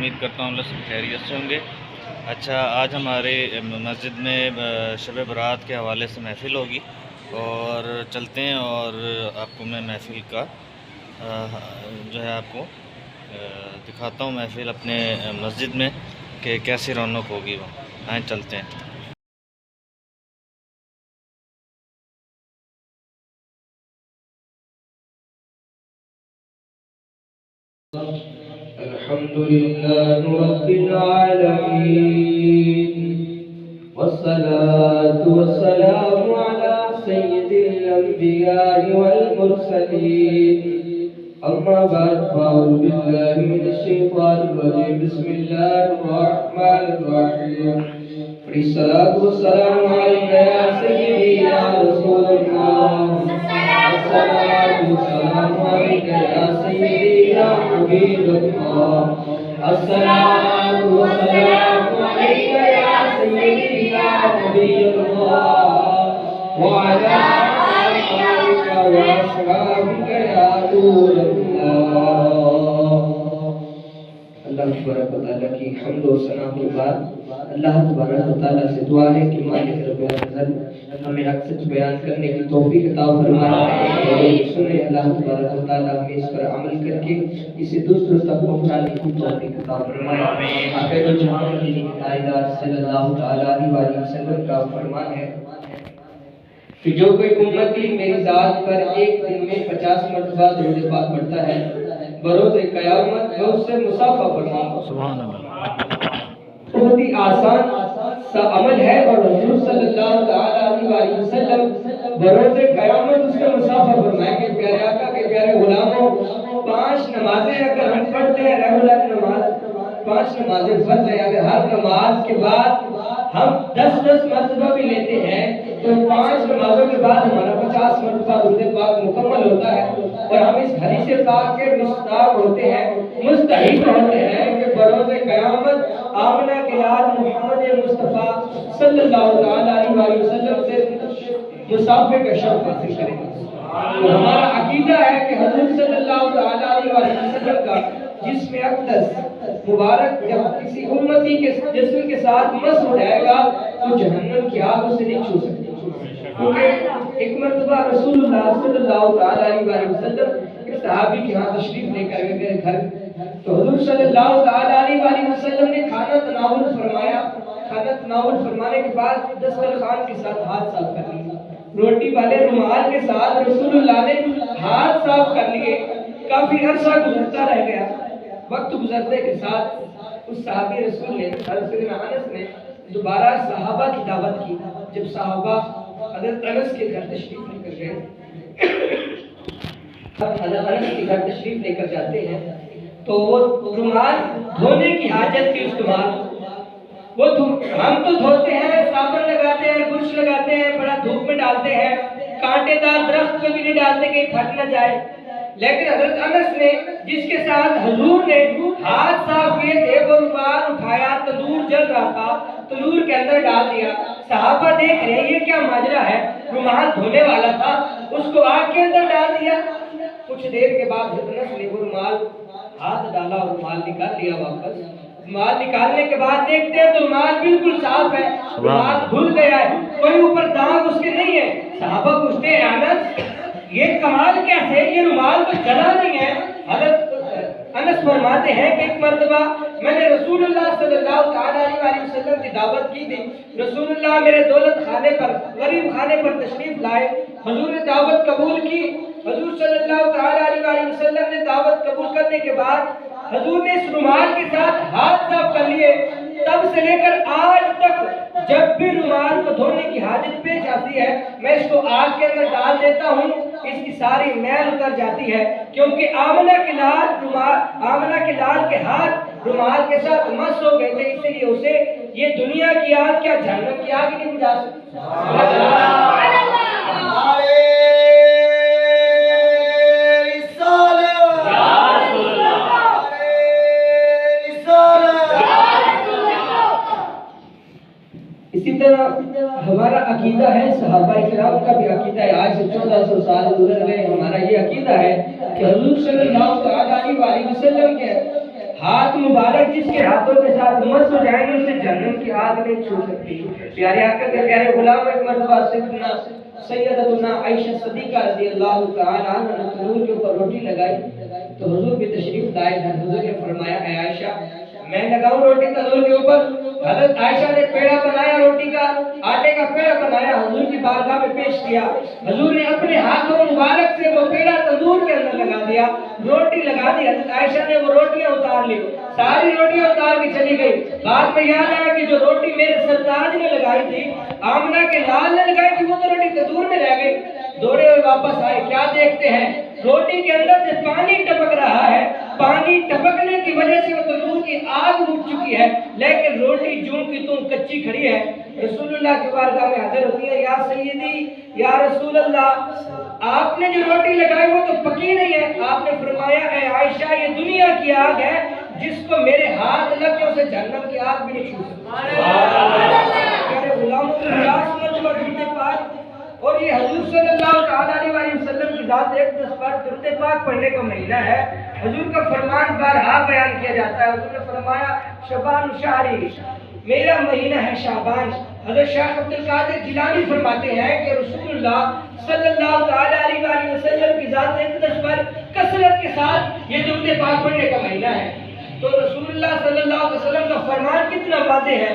امید کرتا ہوں اللہ سب خیریت سے ہوں گے۔ اچھا، آج ہمارے مسجد میں شب برات کے حوالے سے محفل ہوگی اور چلتے ہیں اور آپ کو میں محفل کا جو ہے آپ کو دکھاتا ہوں محفل اپنے مسجد میں کہ کیسی رونق ہوگی وہاں۔ آئیں چلتے ہیں۔ الحمد لله رب العالمين والصلاة والسلام على سيد الأنبياء والمرسلين أما بعد فأعوذ بالله من الشيطان الرجيم بسم الله الرحمن الرحيم الصلاة والسلام عليك يا سيدي يا رسول الله الصلاة والسلام عليك يا سيدي يا حبيب الله الصلاة والسلام عليك يا سيدي يا نبي الله وعلى آلك وأصحابك يا نور الله۔ اللہ تبارک و تعالیٰ کی حمد و ثنا کے بعد اللہ تبارک و تعالیٰ سے دعا ہے کہ مالک رب العزت ہمیں حق سچ بیان کرنے کی توفیق عطا فرمائے اور سنے اللہ تبارک و تعالیٰ ہمیں اس پر عمل کر کے اسے دوسروں تک پہنچانے کی توفیق عطا فرمائے۔ آخر جہاں کی تائیدار صلی اللہ علیہ وسلم کا فرمان ہے کہ جو کوئی امتی میری ذات پر ایک دن میں 50 مرتبہ درود پاک پڑھتا ہے بروز قیامت میں اس سے مصافحہ فرماؤں۔ سبحان اللہ۔ بہت ہی آسان سا عمل ہے اور حضور صلی اللہ علیہ وسلم بروز قیامت اس سے مصافحہ فرمائیں کہ پیارے آقا کے پیارے غلاموں 5 نمازیں اگر ہم پڑھتے ہیں ریگولر نماز 5 نمازیں فرض ہیں، اگر ہر نماز کے بعد ہم 10 مرتبہ بھی لیتے ہیں تو 5 نمازوں کے بعد ہمارا 50 مرتبہ درود پاک مکمل ہوتا ہے اور ہم اس حدیث پاک کے مستحق ہوتے ہیں، مستحق ہوتے ہیں کہ بروز قیامت آمنہ کے لال محمد مصطفیٰ صلی اللہ علیہ وسلم سے مصافحے کا شرف حاصل کریں گے۔ ہمارا عقیدہ ہے کہ حضور صلی اللہ علیہ وسلم کا جسم اقدس مبارک جب کسی امتی کے جسم کے ساتھ مس ہو جائے گا تو جہنم کی آگ اسے نہیں چھو سکتی، کیونکہ ایک مرتبہ رسول اللہ صلی اللہ علیہ وسلم ایک صحابی کے ہاں تشریف لے کر گئے گھر، تو حضور صلی اللہ علیہ وسلم نے کھانا تناول فرمایا۔ کھانا تناول فرمانے کے بعد دسترخوان کے ساتھ ہاتھ صاف کر لیے، روٹی والے رومال کے ساتھ رسول اللہ نے ہاتھ صاف کر لیے۔ کافی عرصہ گزرتا رہ گیا، وقت گزرنے کے ساتھ اس صحابی رسول نے حضرت انس نے دوبارہ صحابہ کی دعوت کی۔ جب صحابہ حضرت انس کے گھر تشریف لے کر گئے، حضرت انس کے گھر تشریف لے کر جاتے ہیں تو وہ رومال دھونے کی حاجت تھی اس رومال وہ ہم تو دھوتے ہیں، صابن لگاتے ہیں، برش لگاتے ہیں، بڑا دھوپ میں ڈالتے ہیں، کانٹے دار درخت پہ بھی نہیں ڈالتے کہ پھٹ نہ جائے، لیکن حضرت انس نے جس کے ساتھ حضور نے ہاتھ صاف کیے تھے وہ رومال اٹھایا، تندور جل رہا تھا، تندور کے اندر ڈال دیا۔ صحابہ دیکھ رہے ہیں یہ کیا ماجرا ہے، رومال دھونے والا تھا اس کو آگ کے اندر ڈال دیا۔ کچھ دیر کے بعد حضرت انس نے وہ رومال ہاتھ ڈالا اور رومال نکال لیا واپس۔ رومال نکالنے کے بعد دیکھتے ہیں تو رومال بالکل صاف ہے، رومال دھل گیا ہے، کوئی اوپر داغ اس کے نہیں ہے۔ صحابہ پوچھتے ہیں انس یہ کمال کیسے، یہ رومال تو جلا نہیں ہے؟ حضرت انس فرماتے ہیں کہ ایک مرتبہ میں نے رسول اللہ صلی اللہ علیہ وسلم کی دعوت کی تھی، رسول اللہ میرے دولت خانے پر غریب خانے پر تشریف لائے، حضور نے دعوت قبول کی، حضور صلی اللہ علیہ وسلم نے دعوت قبول کرنے کے بعد حضور نے اس رومال کے ساتھ ہاتھ صاف کر لیے۔ تب سے لے کر آج تک جب بھی رومال کو دھونے کی حاجت پیش آتی ہے میں اس کو آگ کے اندر ڈال دیتا ہوں، اس کی ساری میل اتر جاتی ہے، کیونکہ آمنہ کے لال کے ہاتھ رومال کے ساتھ مس ہو گئے تھے، اس لیے اسے یہ دنیا کی آگ کیا جہنم کی آگ نہیں بجھا سکتی۔ اسی طرح ہمارا عقیدہ ہے، صحابہ کرام کا بھی عقیدہ ہے، آج سے 1400 سال گزر گئے، ہمارا یہ عقیدہ ہے کہ حضور صلی اللہ علیہ وسلم کے ہاتھ مبارک جس کے ہاتھوں کے ساتھ مس ہو جائیں گے اسے جہنم کی آگ نہیں چھو سکتی۔ پیارے آقا کے پیارے غلام ایک مرتبہ سیدتنا عائشہ صدیقہ رضی اللہ تعالی عنہا نے تنور کے اوپر روٹی لگائی تو حضور بھی تشریف لائے ہیں۔ حضور نے فرمایا اے عائشہ میں لگاؤں روٹی تنور کے اوپر؟ حضرت عائشہ نے پیڑا بنایا، روٹی کا آٹے کا پیڑا بنایا، حضور کی بارگاہ میں پیش کیا۔ حضور نے اپنے ہاتھوں مبارک سے وہ پیڑا تنور کے اندر لگا دیا، روٹی لگا دی۔ حضرت عائشہ نے وہ روٹیاں اتار لی، ساری روٹیاں اتار کے چلی گئی۔ بعد میں یاد آیا کہ جو روٹی میرے سرتاج نے لگائی تھی، آمنہ کے لال نے لگائی تھی، وہ تو روٹی تندور میں رہ گئی۔ دوڑے ہوئے واپس آئے، کیا دیکھتے ہیں روٹی کے اندر سے پانی ٹپک رہا ہے۔ پانی ٹپکنے کی وجہ سے وہ تندور کی آگ اٹھ چکی ہے، لیکن روٹی جوں کی توں کچی کھڑی ہے۔ رسول اللہ کی بارگاہ میں حاضر ہوتی ہے، یا سیدی یا رسول اللہ آپ نے جو روٹی لگائی وہ تو پکی نہیں ہے۔ آپ نے فرمایا اے عائشہ یہ دنیا کی آگ ہے، جس کو میرے ہاتھ لگ کے اسے جہنم کی آگ بھی نہیں چھو سکتی۔ میرے غلاموں کو 50 مرتبہ درود پاک، اور یہ حضور صلی اللہ تعالی علیہ وسلم کی ذات اقدس پر درود پاک پڑھنے کا مہینہ ہے۔ حضور کا فرمان بارہا بیان کیا جاتا ہے۔ حضور نے فرمایا شعبان شہری، میرا مہینہ ہے شعبان۔ حضرت شیخ عبد القادر جیلانی فرماتے ہیں کہ رسول اللہ صلی اللہ تعالی علیہ وسلم کی ذات اقدس پر کثرت کے ساتھ یہ درود پاک پڑھنے کا مہینہ ہے۔ تو رسول اللہ صلی اللہ علیہ وسلم کا فرمان کتنا واضح ہے۔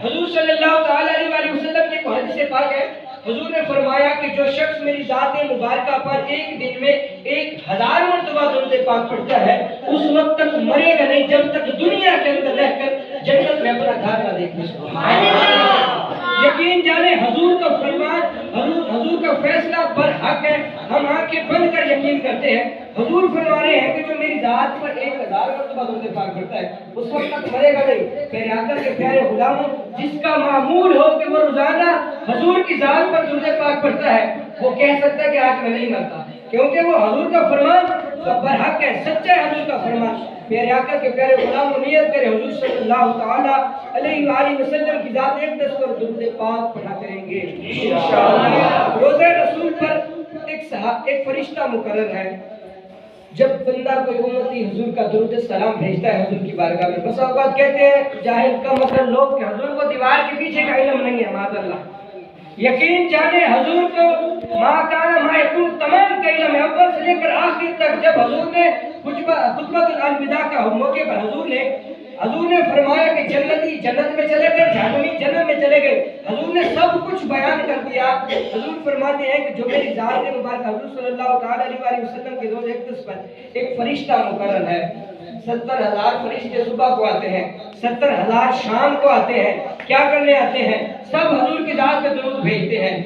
حضور صلی اللہ تعالی علیہ وسلم کی حدیث پاک ہے، حضور نے فرمایا کہ جو شخص میری ذات مبارکہ پر ایک دن میں 1000 مرتبہ درود پاک پڑھتا ہے اس وقت تک مرے گا نہیں جب تک دنیا کے اندر رہ کر جنت میں اپنا گھر نہ دیکھ لے۔ یقین جانے حضور کا فرمان، حضور کا فیصلہ برحق ہے، ہم آنکھیں بند کر یقین کرتے ہیں۔ حضور فرما رہے ہیں کہ جو میری ذات پر 1000 مرتبہ درود پاک پڑھتا ہے اس وقت تک مرے گا نہیں۔ میرے آقا کے پیارے غلاموں، جس کا معمول ہو کہ وہ روزانہ حضور کی ذات پر درود پاک پڑھتا ہے وہ کہہ سکتا ہے کہ آج میں نہیں مرتا، کیونکہ وہ حضور کا فرمان برحق ہے، سچا ہے حضور کا فرمان۔ میرے آقا کے پیارے غلاموں نیت کرے حضور صلی اللہ تعالی علیہ وآلہ وسلم کی ذات اقدس پر درود پاک پڑھا کریں گے انشاءاللہ۔ روزہ رسول پر ایک فرشتہ مقرر ہے۔ جب بندہ کوئی امتی حضور کا درود السلام بھیجتا ہے حضور کی بارگاہ میں، بس اوقات کہتے ہیں جاہل کا مطلب لوگ کہ حضور کو دیوار کے پیچھے کا علم نہیں ہے، معاذ اللہ۔ یقین جانے حضور کو ما کان ما یکون تمام کا علم ہے، اول سے لے کر آخر تک۔ جب حضور نے خطبۃ الوداع کا موقع پر حضور نے فرمایا کہ جنتی جنت میں چلے گئے، جہنمی جنت میں چلے گئے، حضور نے سب کچھ بیان کر دیا۔ حضور فرماتے ہیں کہ جو میری ذات مبارک حضور صلی اللہ تعالی علیہ وسلم کے روز اقدس پر ایک فرشتہ مقرر ہے۔ 70,000 فرشتے صبح کو آتے ہیں، 70,000 شام کو آتے ہیں۔ کیا کرنے آتے ہیں؟ سب حضور کی ذات پہ درود بھیجتے ہیں،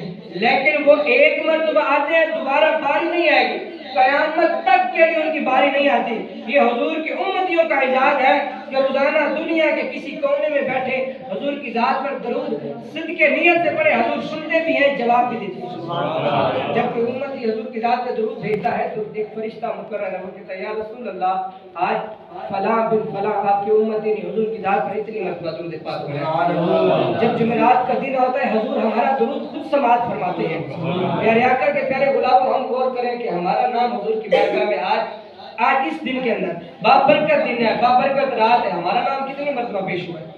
لیکن وہ ایک مرتبہ آتے ہیں، دوبارہ باری نہیں آئے گی، قیامت تک کے لیے ان کی باری نہیں آتی۔ یہ حضور کی امتیوں کا اعزاز ہے کہ روزانہ دنیا کے کسی کونے میں بیٹھے حضور کی ذات پر درود صدق نیت سے پڑھے، حضور سنتے بھی ہیں، جواب بھی دیتے ہیں۔ جب کوئی امتی حضور کی ذات پہ درود بھیجتا ہے تو ایک فرشتہ مقرر ہے، وہ کہتا ہے یا رسول اللہ آج فلاں بن فلاں آپ کی امتی نے حضور کی ذات پر اتنی مرتبہ درود پاک پڑھا۔ جب جمعرات کا دن ہوتا ہے حضور ہمارا درود خود سماعت فرماتے ہیں۔ پیارے آقا کے پیارے غلاموں، ہم غور کریں کہ ہمارا نام حضور کی بارگاہ میں آج اس دن کے اندر بابرکت دن ہے، بابرکت رات ہے، ہمارا نام کتنی مرتبہ پیش ہوا ہے؟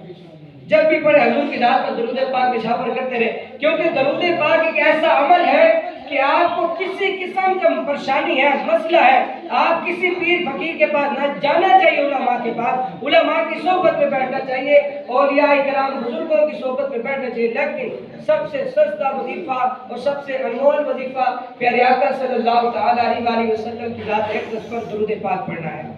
جب بھی پڑھے حضور کی ذات پر درود پاک نشاور کرتے رہے، کیونکہ درود پاک ایک ایسا عمل ہے کہ آپ کو کسی قسم کا پریشانی ہے، مسئلہ ہے، آپ کسی پیر فقیر کے پاس نہ جانا چاہیے، علماء کے پاس، علماء کی صحبت میں بیٹھنا چاہیے، اولیاء کرام بزرگوں کی صحبت میں بیٹھنا چاہیے، لیکن سب سے سستا وظیفہ اور سب سے انمول وظیفہ پیارے آقا صلی اللہ تعالی علیہ وسلم کی ذات اقدس پر درود پاک پڑھنا ہے۔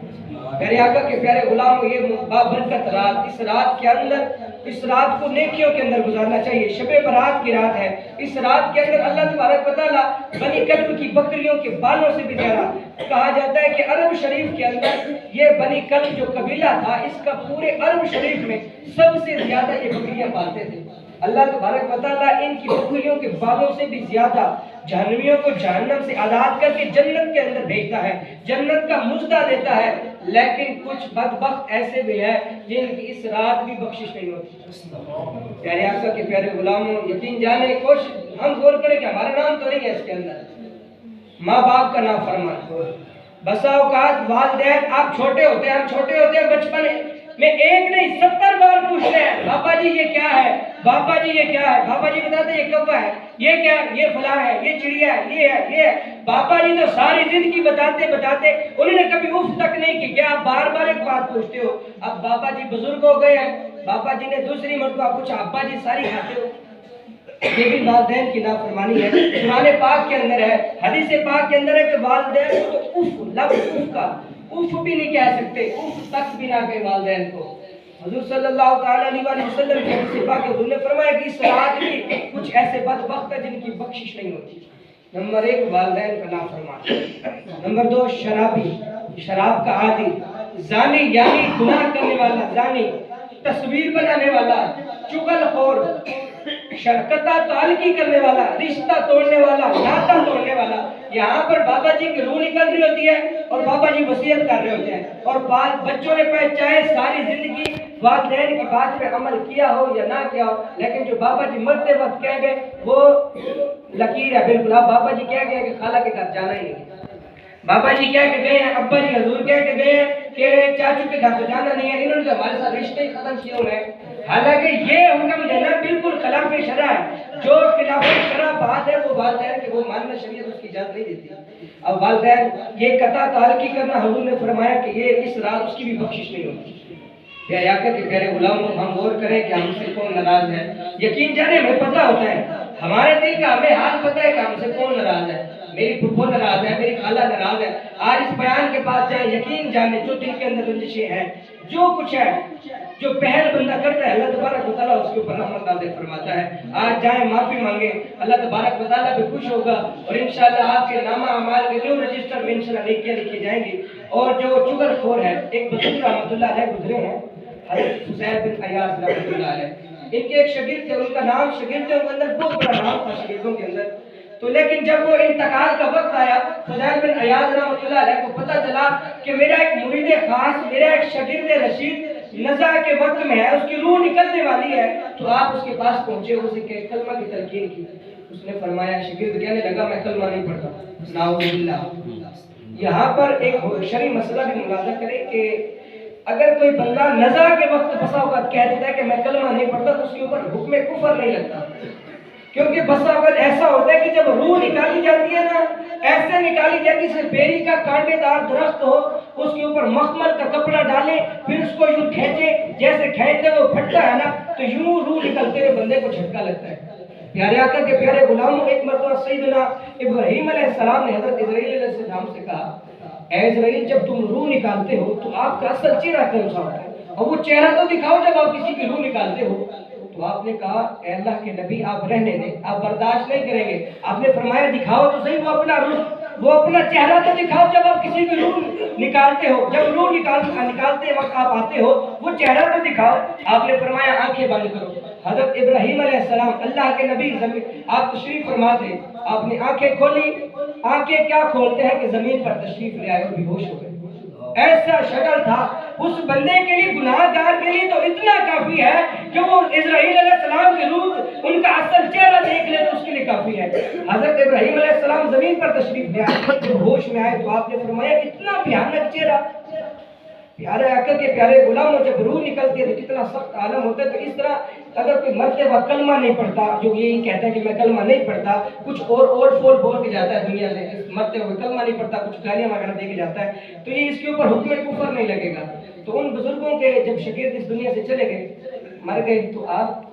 پیارے آقا کے پیارے غلاموں، یہ بابرکت رات، اس رات کے اندر، اس رات کو نیکیوں کے اندر گزارنا چاہیے۔ شب برات کی رات ہے، اس رات کے اندر اللہ تبارک و تعالیٰ بنی کلب کی بکریوں کے بالوں سے بھی زیادہ کہا جاتا ہے کہ عرب شریف کے اندر یہ بنی کلب جو قبیلہ تھا، اس کا پورے عرب شریف میں سب سے زیادہ یہ بکریاں پالتے تھے۔ اللہ تبارک و تعالیٰ ان کی بکریوں کے بالوں سے بھی زیادہ جہنمیوں کو جہنم سے آزاد کر کے جنت کے اندر بھیجتا ہے، جنت کا مژدہ دیتا ہے۔ لیکن کچھ بدبخت ایسے بھی ہیں جن کی اس رات بھی بخشش نہیں ہوتی۔ پیارے آقا کے پیارے غلاموں، یقین جانے کوشش ہم غور کریں کہ ہمارا نام تو نہیں ہے اس کے اندر، ماں باپ کا نام فرمان، بسا اوقات والدین آپ چھوٹے ہوتے ہیں، ہم چھوٹے ہوتے ہیں بچپن میں ایک نہیں 70 بار پوچھتے ہیں بابا جی یہ کیا ہے، بابا جی یہ کیا ہے، بابا جی بتاتے ہیں یہ کوا ہے، یہ کیا ہے، یہ فلاں ہے، یہ چڑیا ہے، یہ ہے، یہ ہے۔ بابا جی تو ساری زندگی بتاتے بتاتے انہوں نے کبھی اف تک نہیں کی کہ آپ بار بار ایک بات پوچھتے ہو۔ اب بابا جی بزرگ ہو گئے ہیں، بابا جی نے دوسری مرتبہ پوچھا ابا جی ساری کھاتے ہو؟ یہ بھی والدین کی نافرمانی ہے۔ قرآن پاک کے اندر ہے، حدیث پاک کے اندر ہے کہ والدین کو تو اف، لفظ اف کا اف بھی نہیں کہہ سکتے، اف تک بھی نہ کہے والدین کو۔ حضور صلی اللہ تعالی علیہ وسلم کے حدیث پاک حضور نے فرمایا کہ اس رات میں کچھ ایسے بدبخت ہیں جن کی بخشش نہیں ہوتی۔ نمبر 1 والدین کا نافرمان، نمبر 2 شرابی، شراب کا عادی، زانی یعنی گناہ کرنے والا، زانی، تصویر بنانے والا، چغل خور، شرکتہ تعلقی کرنے والا، رشتہ توڑنے والا، ناطہ توڑنے والا۔ یہاں پر بابا جی کی روح نکل رہی ہوتی ہے اور بابا جی وصیت کر رہے ہوتے ہیں، اور بچوں نے چاہے ساری زندگی والدین کی بات پہ عمل کیا ہو یا نہ کیا ہو، لیکن جو بابا جی مرتے وقت کہہ گئے وہ لکیر ہے بالکل۔ اب بابا جی کہہ گئے کہ خالہ کے گھر جانا ہی نہیں، بابا جی کہہ کے گئے ہیں، ابا جی حضور کہہ کے گئے ہیں کہ چاچو کے گھر تو جانا نہیں ہے، انہوں نے ہمارے ساتھ رشتے ہی ختم کیے ہوئے ہیں۔ حالانکہ یہ حکم دینا بالکل خلاف شرع ہے، جو خلاف شرع بات ہے وہ والدین کے وہ ماننا شریعت اس کی اجازت نہیں دیتی۔ اب والدین یہ قطع تعلقی کرنا، حضور نے فرمایا کہ یہ اس رات اس کی بھی بخشش نہیں ہوتی۔ یا یاقت کے پیارے غلاموں، ہم غور کریں کہ ہم سے کون ناراض ہے۔ یقین جانے ہمیں پتہ ہوتا ہے، ہمارے دل کا ہمیں حال پتہ ہے کہ ہم سے کون ناراض ہے۔ میری پھپھو ناراض ہے، میری خالہ ناراض ہے۔ آج اس بیان کے پاس جائیں، یقین جانے جو دل کے اندر رنجشیں ہیں، جو کچھ ہے، جو پہل بندہ کرتا ہے، اللہ تبارک و تعالیٰ اس کے اوپر رحمت نازل فرماتا ہے۔ آج جائیں معافی مانگیں، اللہ تبارک و تعالیٰ بھی خوش ہوگا، اور انشاءاللہ آپ کے نامہ اعمال کے نیو رجسٹر میں انشاءاللہ نیکیاں لکھی جائیں گی۔ اور جو چغل خور ہے، ایک بزرگ رحمۃ اللہ علیہ گزرے ہیں، حضرت حسین بن ایاز رحمۃ اللہ علیہ، ان کے ایک شاگرد تھے، ان کا نام شاگرد کے اندر بہت بڑا نام تھا شاگردوں کے اندر۔ تو لیکن جب وہ انتقال کا وقت آیا، حسین بن ایاز رحمۃ اللہ علیہ کو پتہ چلا کہ میرا ایک مرید خاص، میرا ایک شاگرد رشید نزا کے وقت میں ہے، اس کی روح نکلنے والی ہے، تو آپ اس کے پاس پہنچے، اسے کہ کلمہ کی تلقین کی۔ اس نے فرمایا، شاگرد کہنے لگا میں کلمہ نہیں پڑھتا، نعوذ باللہ۔ یہاں پر ایک شرعی مسئلہ بھی ملاحظہ کریں کہ اگر کوئی بندہ نزا کے وقت بسا اوقات کہہ دیتا ہے کہ میں کلمہ نہیں پڑھتا، تو اس کے اوپر حکم کفر نہیں لگتا، کیونکہ بسا اوقات ایسا ہوتا ہے کہ جب روح نکالی جاتی ہے نا، ایسے نکالی جاتی ہے بیری کا کانٹے دار درخت ہو، اس کے اوپر مخمل کا کپڑا ڈالے، پھر اس کو یوں کھینچے، جیسے کھینچتے وہ پھٹتا ہے نا، تو یوں روح نکلتے ہوئے بندے کو جھٹکا لگتا ہے۔ پیارے آقا کے پیارے غلاموں، ایک مرتبہ سیدنا ابراہیم علیہ السلام نے حضرت اسرائیل علیہ السلام سے کہا، اے اسرائیل جب تم روح نکالتے ہو تو آپ کا اصل چہرہ کون سا ہوتا ہے، اور وہ چہرہ تو دکھاؤ جب آپ کسی کی روح نکالتے ہو۔ تو آپ نے کہا، اے اللہ کے نبی آپ رہنے دیں، آپ برداشت نہیں کریں گے۔ آپ نے فرمایا دکھاؤ تو صحیح وہ اپنا چہرہ تو دکھاؤ جب آپ کسی کی روح نکالتے ہو، جب روح نکالتے وقت آپ آتے ہو وہ چہرہ تو دکھاؤ۔ آپ نے فرمایا آنکھیں بند کرو۔ حضرت ابراہیم علیہ السلام اللہ کے نبی، آپ تشریف فرما تھے، آپ نے آنکھیں کھولی، آنکھیں کیا کھولتے ہیں کہ زمین پر تشریف لے آئے اور بے ہوش ہو گئے۔ ایسا شکل تھا اس بندے کے لیے، گناہ گار کے لیے تو اتنا کافی ہے کہ وہ اسرائیل علیہ السلام کے روح ان کا اصل چہرہ دیکھ لے تو اس کے لیے کافی ہے۔ حضرت ابراہیم علیہ السلام زمین پر تشریف لے آئے، جب ہوش میں آئے تو آپ نے فرمایا اتنا بھیانک چہرہ۔ پیارے آقا کے پیارے غلاموں، جب روح نکلتی ہے تو کتنا سخت عالم ہوتا ہے۔ تو اس طرح اگر کوئی مرتے وقت کلمہ نہیں پڑھتا، جو یہی کہتا ہے کہ میں کلمہ نہیں پڑھتا، کچھ اور فول بول کے جاتا ہے دنیا سے، مرتے ہوئے کلمہ نہیں پڑھتا، کچھ گالیاں وغیرہ دے کے جاتا ہے، تو یہ اس کے اوپر حکم کفر نہیں لگے گا۔ تو ان بزرگوں کے جب شاگرد اس دنیا سے چلے گئے، مر گئے، تو آپ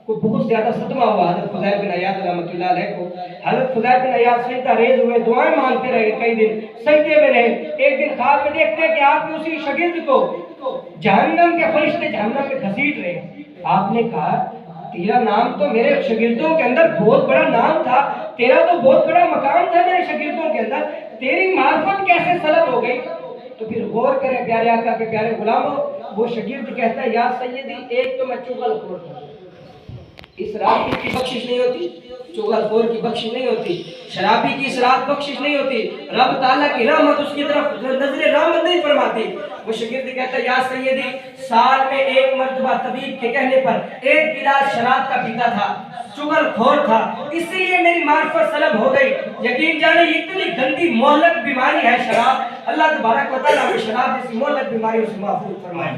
کو بہت زیادہ صدمہ ہوا حضرت فضیل بن ایاز رحمۃ اللہ علیہ کو۔ حضرت فضیل بن ایاز سجدہ ریز ہوئے، دعائیں مانگتے رہے، کئی دن سجدے میں رہے۔ ایک دن خواب میں دیکھتے ہیں کہ آپ کے اسی شاگرد کو جہنم کے فرشتے جہنم میں گھسیٹ رہے ہیں۔ آپ نے کہا تیرا نام تو میرے شاگردوں کے اندر بہت بڑا نام تھا، تیرا تو بہت بڑا مقام تھا میرے شاگردوں کے اندر، تیری معرفت کیسے سلب ہو گئی؟ تو پھر غور کریں پیارے آقا کے پیارے غلاموں، وہ شاگرد کہتا ہے یا سیدی ایک تو میں چغل خور ہوں، اس رات کی بخشش نہیں ہوتی، چغل خور کی بخشش نہیں ہوتی، شرابی کی اس رات بخشش نہیں ہوتی، رب تعالیٰ کی رحمت اس کی طرف نظر رحمت نہیں فرماتی۔ وہ شاگرد کہتا ہے یا سیدی سال میں ایک مرتبہ طبیب کے کہنے پر ایک گلاس شراب کا پیتا تھا، چغل خور تھا، اس لیے میری معرفت سلب ہو گئی۔ یقین جانے یہ اتنی گندی مہلک بیماری ہے شراب، اللہ تبارک و تعالیٰ ہمیں شراب جیسی مہلک بیماریوں سے محفوظ فرمائے۔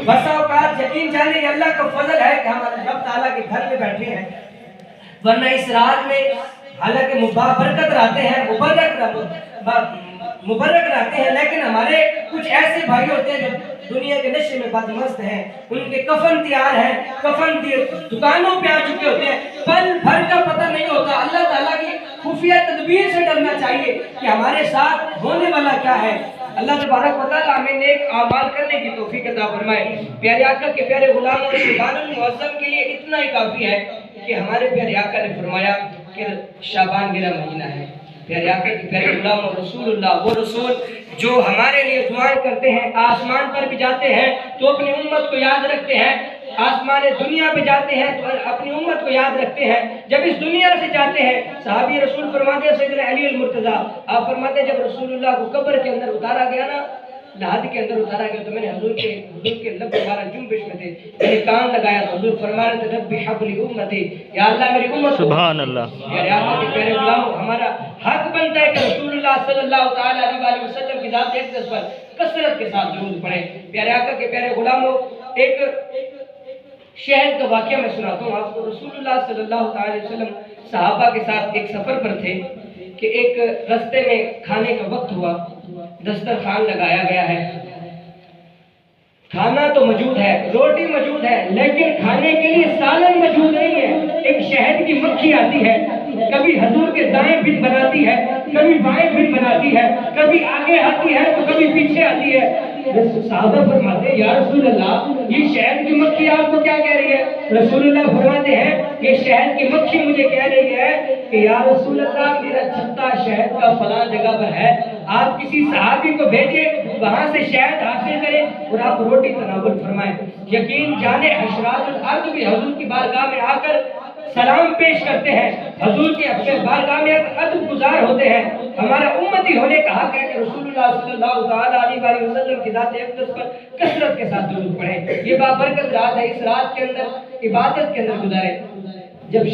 بسا اوقات یقین جانے یہ اللہ کا فضل ہے کہ ہمارے رب تعالیٰ کے گھر میں بیٹھے ہیں، ورنہ اس رات میں حالانکہ برکت رہتے ہیں، مبرک رہتے ہیں، لیکن ہمارے کچھ ایسے بھائی ہوتے ہیں جو دنیا کے نشے میں بدمست ہیں، ان کے کفن تیار ہیں، کفن دکانوں پہ آ چکے ہوتے ہیں، پل بھر کا پتہ نہیں ہوتا۔ اللہ تعالیٰ کی خفیہ تدبیر سے ڈرنا چاہیے کہ ہمارے ساتھ ہونے والا کیا ہے۔ اللہ تبارک و تعالیٰ ہمیں نیک اعمال کرنے کی توفیق عطا فرمائے۔ پیارے آقا کے پیارے غلام اور شعبان المعظم کے لیے اتنا ہی کافی ہے کہ ہمارے پیارے آقا نے فرمایا کہ شعبان میرا مہینہ ہے۔ پیارے آقا کے پیارے غلام اور رسول اللہ، وہ رسول جو ہمارے لیے دعائیں کرتے ہیں، آسمان پر بھی جاتے ہیں تو اپنی امت کو یاد رکھتے ہیں، آسمان دنیا پہ جاتے ہیں تو اپنی امت کو یاد رکھتے ہیں۔ جب اس دنیا سے جاتے ہیں، صحابی رسول فرماتے ہیں سیدنا علی المرتضیٰ، آپ فرماتے ہیں جب رسول اللہ کو قبر کے اندر اتارا گیا نا، لحد کے اندر اتارا گیا، تو میں نے حضور کے لب ہمارا جنبش میں تھے، میں نے کان لگایا تو حضور فرما رہے تھے ربی حبلی امتی، یا اللہ میری امت سبحان اللہ۔ پیارے آقا کے پیارے غلام، ہمارا حق بنتا ہے کہ رسول اللہ صلی اللہ تعالی علیہ وسلم کی ذات اقدس پر کثرت کے ساتھ درود پڑھیں۔ پیارے آقا کے پیارے غلاموں، ایک شہر کا واقعہ میں سناتا ہوں آپ کو۔ رسول اللہ صلی اللہ تعالی وسلم صحابہ کے ساتھ ایک سفر پر تھے کہ ایک رستے میں کھانے کا وقت ہوا، دسترخوان لگایا گیا ہے، کھانا تو موجود ہے، روٹی موجود ہے، لیکن کھانے کے لیے سالن موجود نہیں ہے۔ ایک شہد کی مکھی آتی ہے، کبھی حضور کے دائیں بن بناتی ہے، کبھی بائیں بن بناتی ہے، کبھی آگے آتی ہے تو کبھی پیچھے آتی ہے۔ صحابہ فرماتے ہیں یا رسول اللہ یہ شہد کی مکھی آپ کو کیا کہہ رہی ہے؟ رسول اللہ فرماتے ہیں یہ شہد کی مکھی مجھے کہہ رہی ہے کہ یا رسول اللہ میرا چھتا شہد کا فلاں جگہ پر ہے، آپ کسی صحابی کو بھیجیں وہاں سے شہد حاصل کریں اور آپ روٹی تناول فرمائیں۔ یقین جانے حشرات الارض بھی حضور کی بارگاہ میں آ کر سلام پیش کرتے ہیں، حضور کے اپنے بارگاہ میں ادب گزار ہوتے ہیں۔ ہمارا امتی ہونے کا حق ہے کہ رسول اللہ صلی اللہ تعالی علیہ وسلم کی ذات اقدس پر کثرت کے ساتھ درود پڑھیں۔ یہ بابرکت رات ہے، اس رات کے اندر عبادت کے اندر گزارے۔ جب